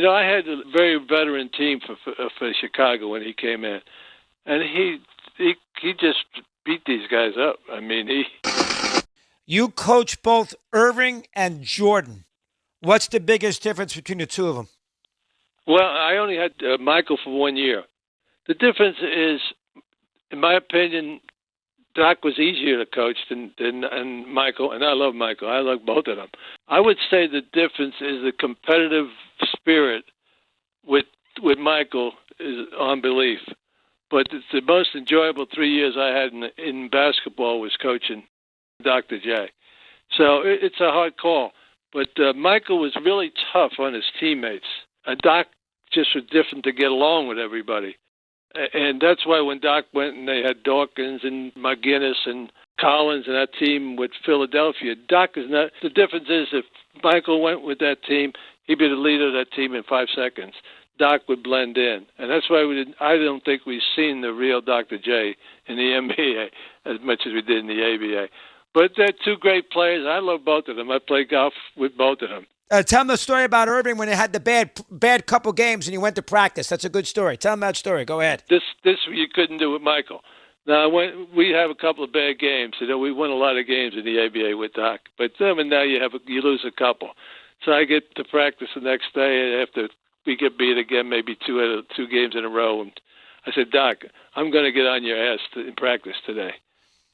I had a very veteran team for Chicago when he came in, and he just beat these guys up. I mean, You coach both Irving and Jordan. What's the biggest difference between the two of them? Well, I only had Michael for 1 year. The difference is, in my opinion, Doc was easier to coach than Michael, and I love Michael. I love both of them. I would say the difference is the competitive spirit with Michael is on belief. But it's the most enjoyable 3 years I had in basketball was coaching Dr. J. So it's a hard call. But Michael was really tough on his teammates. Doc just was different to get along with everybody. And that's why when Doc went and they had Dawkins and McGinnis and Collins and that team with Philadelphia, Doc is not. The difference is if Michael went with that team, he'd be the leader of that team in 5 seconds. Doc would blend in. And that's why I don't think we've seen the real Dr. J in the NBA as much as we did in the ABA. But they're two great players. I love both of them. I play golf with both of them. Tell them the story about Irving when he had the bad couple games and he went to practice. That's a good story. Tell them that story. Go ahead. This you couldn't do with Michael. Now, when we have a couple of bad games, we won a lot of games in the ABA with Doc. But then now you lose a couple. So I get to practice the next day after we get beat again, maybe two games in a row. And I said, Doc, I'm going to get on your ass in practice today.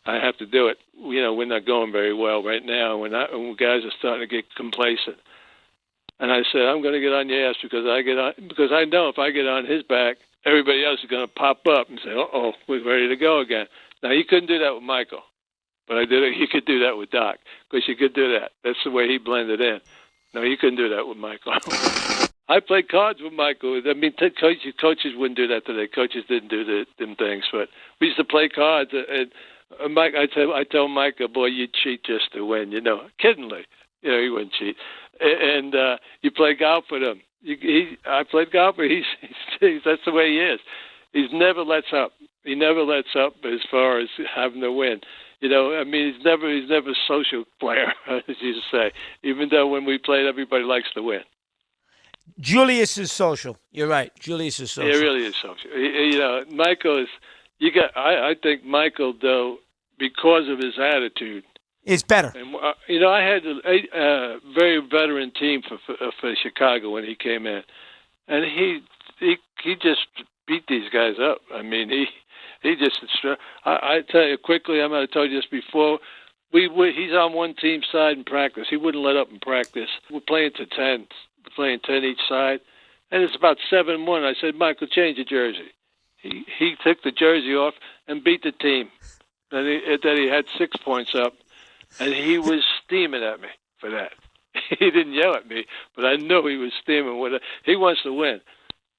I have to do it. We're not going very well right now. When guys are starting to get complacent. And I said, I'm going to get on your ass because I know if I get on his back, everybody else is going to pop up and say, uh-oh, we're ready to go again. Now, you couldn't do that with Michael, but you could do that with Doc because you could do that. That's the way he blended in. No, you couldn't do that with Michael. I played cards with Michael. I mean, coaches wouldn't do that today. Coaches didn't do them things, but we used to play cards. And Mike, I tell Michael, boy, you cheat just to win, kiddingly. He wouldn't cheat. And you play golf with him. I played golf with him. That's the way he is. He never lets up. He never lets up as far as having to win. He's never a social player, as you say. Even though when we played, everybody likes to win. Julius is social. You're right. Julius is social. He really is social. Michael is. I think Michael, though, because of his attitude, is better. And, I had a very veteran team for Chicago when he came in, and he just beat these guys up. I mean, he just. I tell you quickly, I might have told you this before. He's on one team side in practice. He wouldn't let up in practice. We're playing to 10. We're playing 10 each side, and it's about 7-1. I said, Michael, change your jersey. He took the jersey off and beat the team. Then he had 6 points up. And he was steaming at me for that. He didn't yell at me, but I know he was steaming with it. He wants to win.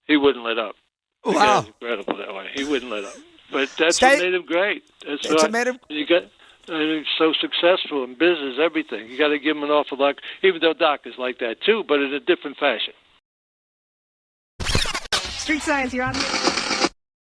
He wouldn't let up. Wow. The guy's incredible that way. He wouldn't let up. But that's what made him great. That's what made him. He's so successful in business, everything. You got to give him an awful lot, even though Doc is like that too, but in a different fashion. Street Science, you're on.